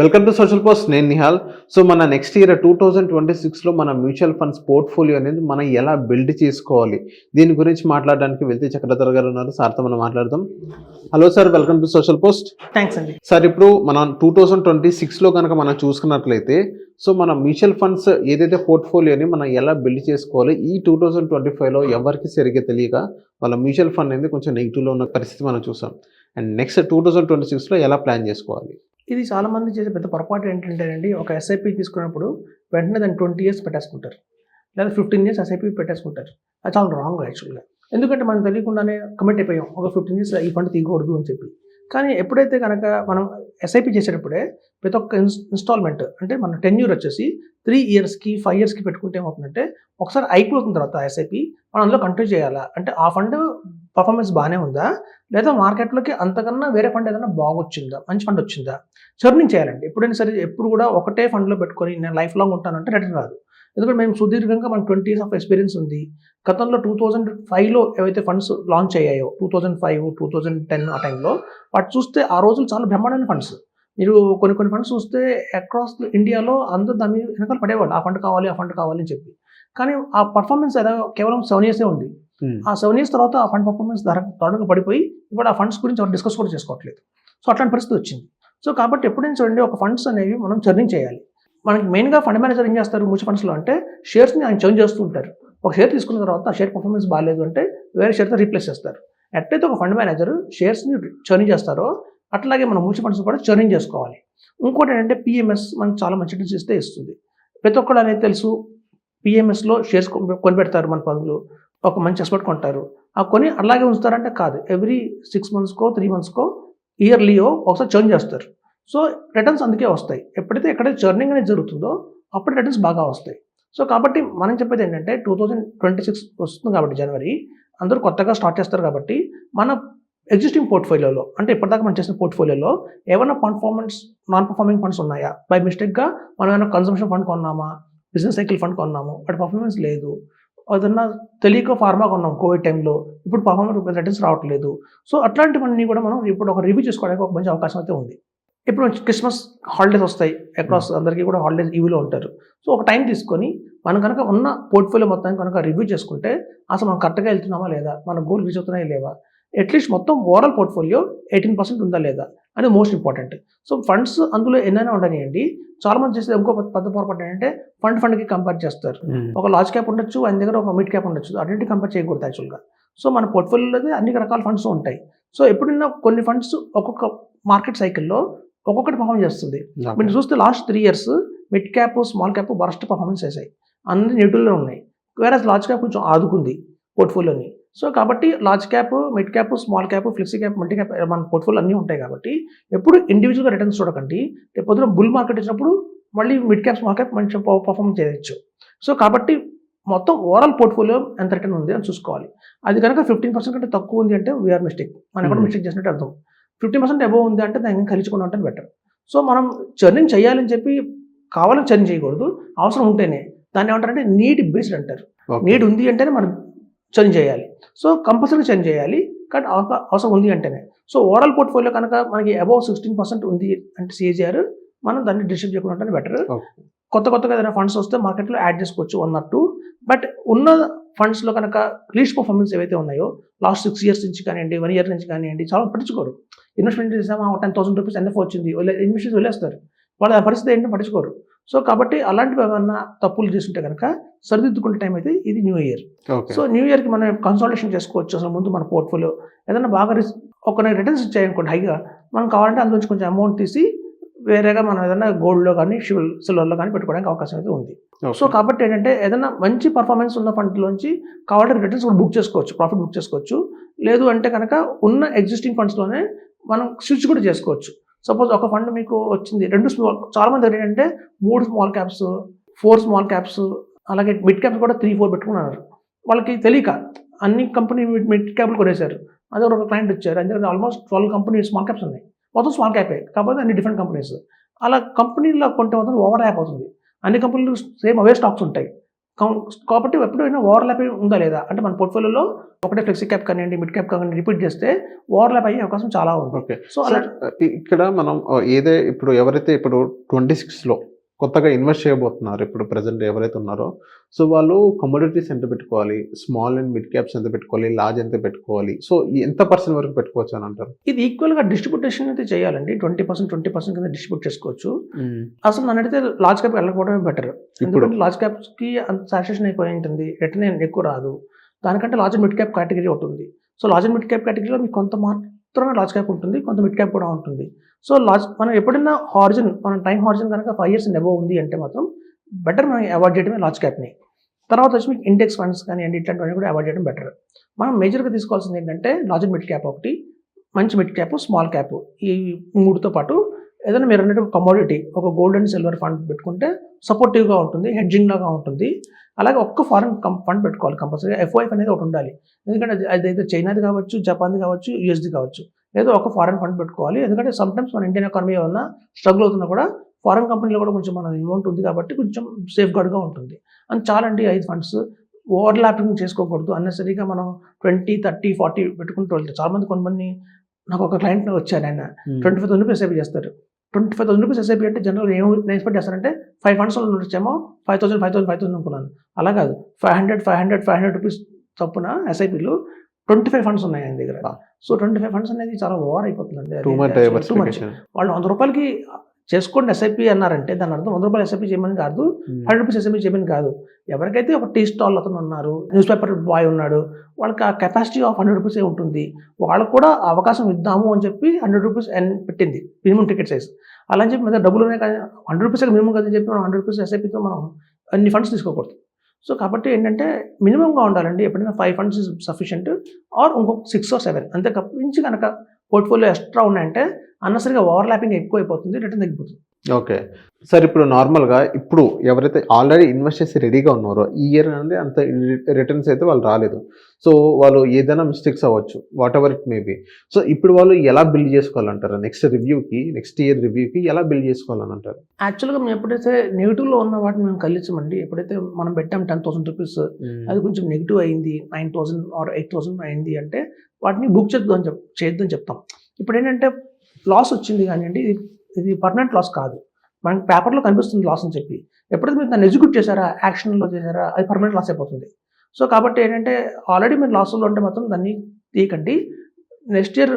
Welcome to social post. నేను Nihal. So మన next year 2026లో మన మ్యూచువల్ ఫండ్స్ పోర్ట్ఫోలియో అనేది మనం ఎలా బిల్డ్ చేసుకోవాలి, దీని గురించి మాట్లాడడానికి వెళ్తే చక్రధర్ గారు ఉన్నారు. సార్తో మనం మాట్లాడదాం. Hello sir, welcome to social post. Thanks అండి. సార్, ఇప్పుడు మనం 2026లో కనుక మనం చూసుకున్నట్లయితే సో మన మ్యూచువల్ ఫండ్స్ ఏదైతే పోర్ట్ఫోలియోని మనం ఎలా బిల్డ్ చేసుకోవాలి, ఈ 2025లో ఎవరికి సరిగ్గా తెలియక వాళ్ళ మ్యూచువల్ ఫండ్ అనేది కొంచెం నెగిటివ్లో ఉన్న పరిస్థితి మనం చూసాం. అండ్ నెక్స్ట్ 2026లో ఎలా ప్లాన్ చేసుకోవాలి? ఇది చాలామంది చేసే పెద్ద పొరపాటు ఏంటంటేనండి, ఒక ఎస్ఐపి తీసుకున్నప్పుడు వెంటనే దాన్ని 20 years పెట్టేసుకుంటారు, లేదా 15 years ఎస్ఐపి పెట్టేసుకుంటారు. అది చాలా రాంగ్ యాక్చువల్గా. ఎందుకంటే మనం తెలియకుండానే కమిట్ అయిపోయాం, ఒక 15 years ఈ ఫండ్ తీయకూడదు అని చెప్పి. కానీ ఎప్పుడైతే కనుక మనం ఎస్ఐపి చేసేటప్పుడే ప్రతి ఒక్క ఇన్స్టాల్మెంట్ అంటే మన టెన్యూర్ వచ్చేసి 3 yearsకి 5 yearsకి పెట్టుకుంటే ఏమవుతుందంటే, ఒకసారి అయిపోతున్న తర్వాత ఎస్ఐపి మనం అందులో కంటిన్యూ చేయాలా అంటే ఆ ఫండ్ పర్ఫార్మెన్స్ బాగానే ఉందా, లేదా మార్కెట్లోకి అంతకన్నా వేరే ఫండ్ ఏదైనా బాగొచ్చిందా, మంచి ఫండ్ వచ్చిందా, చర్నింగ్ చేయాలండి. ఎప్పుడైనా సరే ఎప్పుడు కూడా ఒకటే ఫండ్లో పెట్టుకొని నేను లైఫ్ లాంగ్ ఉంటానంటే రిటర్న్ రాదు. ఎందుకంటే మేము సుదీర్ఘంగా మనకు 20 years ఆఫ్ ఎక్స్పీరియన్స్ ఉంది. గతంలో 2005లో ఏవైతే ఫండ్స్ లాంచ్ అయ్యాయో, 2005, 2010 ఆ టైంలో వాటి చూస్తే ఆ రోజులు చాలా బ్రహ్మాండమైన ఫండ్స్. మీరు కొన్ని ఫండ్స్ చూస్తే అక్రాస్ ఇండియాలో అందరూ దాని వెనకాల పడేవాళ్ళు, ఆ ఫండ్ కావాలి ఆ ఫండ్ కావాలి అని చెప్పి. కానీ ఆ పర్ఫార్మెన్స్ కేవలం 7 years ఉంది. ఆ 7 years తర్వాత ఆ ఫండ్ పర్ఫార్మెన్స్ దారుణంగా పడిపోయి ఇప్పుడు ఆ ఫండ్స్ గురించి ఎవరు డిస్కస్ కూడా చేసుకోవట్లేదు. సో అట్లాంటి పరిస్థితి వచ్చింది. సో కాబట్టి ఎప్పుడైనా చూడండి, ఒక ఫండ్స్ అనేవి మనం చర్నింగ్ చేయాలి. మనకి మెయిన్గా ఫండ్ మేనేజర్ ఏం చేస్తారు మ్యూచువల్ ఫండ్స్లో అంటే, షేర్స్ని ఆయన చేంజ్ చేస్తూ ఉంటారు. ఒక షేర్ తీసుకున్న తర్వాత ఆ షేర్ పర్ఫార్మెన్స్ బాగాలేదు అంటే వేరే షేర్తో రీప్లేస్ చేస్తారు. ఎట్లయితే ఒక ఫండ్ మేనేజర్ షేర్స్ని చర్నింగ్ చేస్తారో అట్లాగే మనం మ్యూచువల్ ఫండ్స్ కూడా చర్నింగ్ చేసుకోవాలి. ఇంకోటి ఏంటంటే పిఎంఎస్ మనకు చాలా మంచి రిటర్న్స్ ఇస్తుంది. ప్రతి ఒక్కరు అనేది తెలుసు, పిఎంఎస్లో షేర్స్ కొని పెడతారు మన పనులు, ఒక మంచి ఎక్స్పర్ట్ కొంటారు. ఆ కొని అలాగే ఉంచుతారంటే కాదు, ఎవ్రీ 6 monthsకో 3 monthsకో ఇయర్లీయో ఒకసారి చర్న్ చేస్తారు. సో రిటర్న్స్ అందుకే వస్తాయి. ఎప్పుడైతే ఎక్కడైతే చర్నింగ్ అనేది జరుగుతుందో అప్పుడు రిటర్న్స్ బాగా వస్తాయి. సో కాబట్టి మనం చెప్పేది ఏంటంటే 2026 వస్తుంది కాబట్టి జనవరి, అందరూ కొత్తగా స్టార్ట్ చేస్తారు కాబట్టి మన ఎగ్జిస్టింగ్ పోర్ట్ఫోలియోలో అంటే ఇప్పటిదాకా మనం చేసిన పోర్ట్ఫోలియోలో ఏమైనా నాన్ పర్ఫార్మింగ్ ఫండ్స్ ఉన్నాయా, బై మిస్టేక్గా మనం ఏమైనా కన్సంప్షన్ ఫండ్ కొన్నామా, బిజినెస్ సైకిల్ ఫండ్ కొన్నాము, వాటి పర్ఫార్మెన్స్ లేదు, ఏదన్నా తెలియక ఫార్మా కొన్నాం కోవిడ్ టైంలో, ఇప్పుడు పర్ఫార్మెన్స్ రిటర్న్స్ రావట్లేదు. సో అట్లాంటివన్నీ కూడా మనం ఇప్పుడు ఒక రివ్యూ చేసుకోవడానికి ఒక మంచి అవకాశం అయితే ఉంది. ఇప్పుడు క్రిస్మస్ హాలిడేస్ వస్తాయి, అక్రాస్ అందరికీ కూడా హాలిడేస్ ఈవీలో ఉంటారు. సో ఒక టైం తీసుకొని మనం కనుక ఉన్న పోర్ట్ఫోలియో మొత్తం కనుక రివ్యూ చేసుకుంటే అసలు మనం కరెక్ట్గా వెళ్తున్నామా లేదా, మన గోల్ రీచ్ అవుతున్నాయా లేవా, అట్లీస్ట్ మొత్తం ఓవరాల్ పోర్ట్ఫోలియో 18% ఉందా లేదా అనేది మోస్ట్ ఇంపార్టెంట్. సో ఫండ్స్ అందులో ఎన్నైనా ఉండనియండి, చాలా మంది చేసేది ఇంకో పెద్ద పొరపాటు ఏంటంటే ఫండ్కి కంపేర్ చేస్తారు. ఒక లార్జ్ క్యాప్ ఉండొచ్చు, ఆయన దగ్గర ఒక మిడ్ క్యాప్ ఉండొచ్చు, అన్నింటి కంపేర్ చేయకూడదు యాక్చువల్గా. సో మన పోర్ట్ఫోలియోలో అన్ని రకాల ఫండ్స్ ఉంటాయి. సో ఎప్పుడైనా కొన్ని ఫండ్స్ ఒక్కొక్క మార్కెట్ సైకిల్లో ఒక్కొక్కటి పర్ఫార్మ్ చేస్తుంది. మీరు చూస్తే last 3 years mid cap small cap burst performance చేశాయి, అన్ని నెగిటివ్లో ఉన్నాయి. వేరే లార్జ్ క్యాప్ కొంచెం ఆదుకుంది పోర్ట్ఫోలియోని. సో కాబట్టి large cap, mid cap, small cap, flexi cap, multi cap మన పోర్ట్ఫోలియో అన్నీ ఉంటాయి కాబట్టి ఎప్పుడు ఇండివిజువల్గా రిటర్న్స్ చూడకండి. రేపు పొద్దున బుల్ మార్కెట్ వచ్చినప్పుడు మళ్ళీ మిడ్ క్యాప్ స్మాల్ క్యాప్ మంచి పర్ఫార్మ్ చేయొచ్చు. సో కాబట్టి మొత్తం ఓవరాల్ పోర్ట్ఫోలియో ఎంత రిటర్న్ ఉంది అని చూసుకోవాలి. అది కనుక 15% కంటే తక్కువ ఉంది అంటే వీఆర్ మిస్టేక్, మనం ఎక్కడ మిస్టేక్ చేసినట్టు అర్థం. 50% అబోవ్ ఉంది అంటే దాన్ని కలిసికుండా ఉంటే బెటర్. సో మనం చర్నింగ్ చేయాలని చెప్పి కావాలని చర్నింగ్ చేయకూడదు, అవసరం ఉంటేనే. దాన్ని ఏమంటారంటే నీడ్ బేస్డ్ అంటారు. నీడ్ ఉంది అంటేనే మనం చర్నింగ్ చేయాలి. సో కంపల్సరీ చర్నింగ్ చేయాలి, కానీ అవసరం ఉంది అంటేనే. సో ఓవరాల్ పోర్ట్ఫోలియో కనుక మనకి అబోవ్ 16% ఉంది అంటే సిఏజీఆర్, మనం దాన్ని డిస్ట్రిబ్యూట్ చేయకుండా ఉంటేనే బెటర్. కొత్తగా ఏదైనా ఫండ్స్ వస్తే మార్కెట్లో యాడ్ చేసుకోవచ్చు 1 or 2. బట్ ఉన్న ఫండ్స్లో కనుక లీస్ట్ పర్ఫార్మెన్స్ ఏవైతే ఉన్నాయో లాస్ట్ 6 years నుంచి కానివ్వండి, 1 year నుంచి కానివ్వండి, చాలా పట్టించుకోరు. ఇన్వెస్ట్మెంట్ చేసామా 10,000 రూపీస్ ఎన్ఎఫ్ వచ్చింది, ఇన్వెస్టర్స్ వదిలేస్తారు, వాళ్ళ పరిస్థితి ఏంటో పట్టించుకోరు. సో కాబట్టి అలాంటివి ఏమన్నా తప్పులు చేస్తుంటే కనుక సరిదిద్దుకునే టైం అయితే ఇది న్యూ ఇయర్. సో న్యూ ఇయర్కి మనం కన్సల్టేషన్ చేసుకోవచ్చు. అసలు ముందు మన పోర్ట్ఫోలియో ఏదైనా బాగా ఒక రిటర్న్స్ ఇచ్చాయనుకోండి హైగా, మనం కావాలంటే అందులోంచి కొంచెం అమౌంట్ తీసి వేరేగా మనం ఏదైనా గోల్డ్లో కానీ సిల్వర్లో కానీ పెట్టుకోవడానికి అవకాశం అయితే ఉంది. సో కాబట్టి ఏంటంటే ఏదైనా మంచి పర్ఫార్మెన్స్ ఉన్న ఫండ్లోంచి కావాలంటే రిటర్న్స్ కూడా బుక్ చేసుకోవచ్చు, ప్రాఫిట్ బుక్ చేసుకోవచ్చు. లేదు అంటే కనుక ఉన్న ఎగ్జిస్టింగ్ ఫండ్స్లోనే మనం స్విచ్ కూడా చేసుకోవచ్చు. సపోజ్ ఒక ఫండ్ మీకు వచ్చింది, చాలా మంది ఏంటంటే 3 small caps, 4 small caps, అలాగే మిడ్ క్యాప్స్ కూడా 3-4 పెట్టుకున్నారు. వాళ్ళకి తెలియక అన్ని కంపెనీ మిడ్ క్యాప్లు కొనేశారు. అదే ఒక క్లయింట్ వచ్చారు, అందుకే ఆల్మోస్ట్ 12 కంపెనీ స్మాల్ క్యాప్స్ ఉన్నాయి, మొత్తం స్మాల్ క్యాపే కాకపోతే అన్ని డిఫరెంట్ కంపెనీస్. అలా కంపెనీలో కొంటే మాత్రం ఓవర్ యాప్ అవుతుంది. అన్ని కంపెనీలు సేమ్ అవే స్టాక్స్ ఉంటాయి, కాబట్టి ఎప్పుడైనా ఓవర్లాపింగ్ ఉందా లేదా అంటే మన పోర్ట్ఫోలియోలో ఒకటే ఫ్లెక్సీ క్యాప్ కానివ్వండి, మిడ్ క్యాప్ కానివ్వండి రిపీట్ చేస్తే ఓవర్లాప్ అయ్యే అవకాశం చాలా ఉంది. ఓకే. సో అలా ఇక్కడ మనం ఇప్పుడు ఎవరైతే ఇప్పుడు 26లో కొత్తగా ఇన్వెస్ట్ చేయబోతున్నారు ఇప్పుడు ప్రెజెంట్ ఎవరైతే ఉన్నారో, సో వాళ్ళు కమోడిటీస్ ఎంత పెట్టుకోవాలి? స్మాల్ అండ్ మిడ్ క్యాప్స్ ఎంత పెట్టుకోవాలి? లార్జ్ ఎంత పెట్టుకోవాలి? సో ఎంత పర్సెంట్ వరకు పెట్టుకోవచ్చు అని అంటారు? ఇది ఈక్వల్గా డిస్ట్రిబ్యూటేషన్ అయితే చేయాలండి. 20% కింద డిస్ట్రిబ్యూట్ చేసుకోవచ్చు. అసలు నన్ను అడిగితే లార్జ్ క్యాప్ వెళ్ళకపోవడమే బెటర్. ఎందుకంటే లార్జ్ క్యాప్స్కి అంత సాచురేషన్ అయిపోయి ఉంటుంది, రిటర్న్ ఎక్కువ రాదు. దానికంటే large and mid cap category ఒకటి ఉంది. So large and mid cap కేటగిరీలో మీకు కొంత మాత్రమే లార్జ్ క్యాప్ ఉంటుంది, కొంత మిడ్ క్యాప్ కూడా ఉంటుంది. సో మనం ఎప్పుడైనా మన టైం హారిజన్ కనుక 5 years అండ్ అబోవ్ ఉంది అంటే మాత్రం బెటర్ మనం అవాయిడ్ చేయడమే లార్జ్ క్యాప్ని. తర్వాత వచ్చి మీకు ఇండెక్స్ ఫండ్స్ కానివ్వండి ఇట్లాంటివన్నీ కూడా అవాయిడ్ చేయడం బెటర్. మనం మేజర్గా తీసుకోవాల్సింది ఏంటంటే లార్జ్ అండ్ మిడ్ క్యాప్ ఒకటి, మంచి మిడ్ క్యాప్, స్మాల్ క్యాప్, ఈ మూడుతో పాటు ఏదైనా మీరు అన్నట్టు కమోడిటీ ఒక గోల్డ్ అండ్ సిల్వర్ ఫండ్ పెట్టుకుంటే సపోర్టివ్గా ఉంటుంది, హెడ్జింగ్ లాగా ఉంటుంది. అలాగే ఒక్క ఫారెన్ ఫండ్ పెట్టుకోవాలి కంపల్సరీ. FOF అనేది ఒకటి ఉండాలి. ఎందుకంటే అదైతే చైనాది కావచ్చు, జపాన్ది కావచ్చు, USD కావచ్చు, ఏదో ఒక ఫారెన్ ఫండ్ పెట్టుకోవాలి. ఎందుకంటే సమ్టైమ్స్ మన ఇండియన్ ఎకానమీ ఏమన్నా స్ట్రగుల్ అవుతున్నా కూడా ఫారెన్ కంపెనీలో కూడా కొంచెం మన అమౌంట్ ఉంది కాబట్టి కొంచెం సేఫ్ గార్డ్గా ఉంటుంది. అండ్ చాలండి 5 ఫండ్స్. ఓవర్లాపింగ్ చేసుకోకూడదు. అన్నెసరీగా మనం 20, 30, 40 పెట్టుకుంటూ వెళ్తే చాలామంది కొంతమంది నాకు ఒక క్లయింట్ వచ్చారు, ఆయన 25,000 రూపీస్ SIP చేస్తారు. 25,000 రూపీస్ SIP అంటే జనరల్ ఏం ఎక్స్పెక్ట్ చేస్తారంటే 5 ఫండ్స్ వచ్చేమో 5,000 అనుకున్నాను. అలా కాదు, 500 రూపీస్ చొప్పున SIPలు 25 ఫండ్స్ ఉన్నాయి ఆయన దగ్గర. సో 25 ఫండ్స్ అనేది చాలా ఓవర్ అయిపోతుందండి. Too much. వాళ్ళు 100 రూపాయలకి చేసుకోండి SIP అన్నారంటే దాని అర్థం 100 రూపాయలు SIP చేయమని కాదు, 100 రూపీస్ SIP చేయమని కాదు. ఎవరికైతే ఒక టీ స్టాల్ అతను ఉన్నారు, న్యూస్ పేపర్ బాయ్ ఉన్నాడు, వాళ్ళకి ఆ కెపాసిటీ ఆఫ్ 100 రూపీసే ఉంటుంది. వాళ్ళకు కూడా అవకాశం ఇద్దాము అని చెప్పి 100 రూపీస్ పెట్టింది మినిమం టికెట్ సైజ్. అలా అని చెప్పి మీద డబ్బులు ఉన్నాయి కానీ 100 రూపీస్ మినిమం కదని చెప్పి మనం 100 రూపీస్ SIPతో మనం అన్ని ఫండ్స్ తీసుకోకూడదు. సో కాబట్టి ఏంటంటే మినిమంగా ఉండాలండి. ఎప్పుడైనా 5 ఫండ్స్ ఇస్ సఫిషియంట్, ఆర్ ఇంకొక 6 or 7 అంతే. మించి కనుక పోర్ట్ఫోలియో ఎక్స్ట్రా ఉన్నాయంటే అన్నసరిగా ఓవర్లాపింగ్ ఎక్కువ అయిపోతుంది, రిటర్న్ తగ్గిపోతుంది. ఓకే సార్, ఇప్పుడు నార్మల్గా ఇప్పుడు ఎవరైతే ఆల్రెడీ ఇన్వెస్ట్ చేసి రెడీగా ఉన్నారో ఈ ఇయర్ అనేది అంత రిటర్న్స్ అయితే వాళ్ళు రాలేదు, సో వాళ్ళు ఏదైనా మిస్టేక్స్ అవ్వచ్చు, what ever it may be. So ఇప్పుడు వాళ్ళు ఎలా బిల్డ్ చేసుకోవాలంటారు? నెక్స్ట్ ఇయర్ రివ్యూకి ఎలా బిల్డ్ చేసుకోవాలని అంటారు? యాక్చువల్గా మేము ఎప్పుడైతే నెగిటివ్లో ఉన్న వాటిని మేము కలిగించమండి. ఎప్పుడైతే మనం పెట్టాం 10,000 రూపీస్, అది కొంచెం నెగిటివ్ అయింది, 9,000 or 8,000 అయింది అంటే వాటిని బుక్ చేయొద్దని చెప్తాం. ఇప్పుడు ఏంటంటే లాస్ వచ్చింది కానివ్వండి, ఇది పర్మనెంట్ లాస్ కాదు, మనకి పేపర్లో కనిపిస్తుంది లాస్ అని చెప్పి. ఎప్పుడైతే మీరు దాన్ని ఎగ్జిక్యూట్ చేశారా, యాక్షన్లో చేశారా, అది పర్మనెంట్ లాస్ అయిపోతుంది. సో కాబట్టి ఏంటంటే ఆల్రెడీ మీరు లాస్లో ఉంటే మాత్రం దాన్ని తీయకండి. నెక్స్ట్ ఇయర్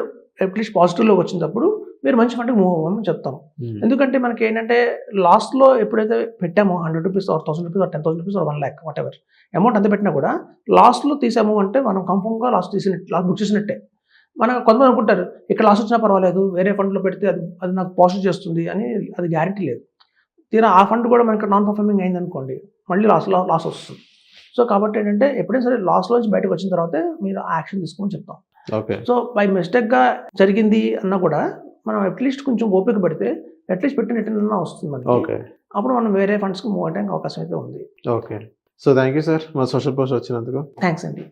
అట్లీస్ట్ పాజిటివ్లోకి వచ్చినప్పుడు మీరు మంచి ఫండ్కి మూవ్ అవ్వమని చెప్తాం. ఎందుకంటే మనకి ఏంటంటే లాస్ట్లో ఎప్పుడైతే పెట్టామో 100 rupees or 1,000 rupees or 10,000 rupees or 1 lakh what ever amount అంత పెట్టినా కూడా లాస్ట్లో తీసాము అంటే మనం కన్ఫర్మ్గా లాస్ బుక్ చేసినట్టే. మనం కొంతమంది అనుకుంటారు ఇక్కడ లాస్ వచ్చినా పర్వాలేదు, వేరే ఫండ్లో పెడితే అది నాకు పాజిటివ్ చేస్తుంది అని, అది గ్యారెంటీ లేదు. తీరా ఆ ఫండ్ కూడా మనకి నాన్ పర్ఫార్మింగ్ అయింది అనుకోండి, మళ్ళీ లాస్ వస్తుంది. సో కాబట్టి ఏంటంటే ఎప్పుడైనా సరే లాస్లోంచి బయటకు వచ్చిన తర్వాతే మీరు యాక్షన్ తీసుకోమని చెప్తాం. ఓకే. సో బై మిస్టేక్గా జరిగింది అన్నా కూడా మనం అట్లీస్ట్ కొంచెం ఓపిక పెడితే అట్లీస్ట్ పెట్టిన రిటర్న్ అన్నా వస్తుంది మనకి. ఓకే. అప్పుడు మనం వేరే ఫండ్స్కి మూవ్ అవ్వడానికి అవకాశం అయితే ఉంది. Okay. So thank you sir మా సోషల్ పోస్ట్ వచ్చినందుకు. థ్యాంక్స్ అండి.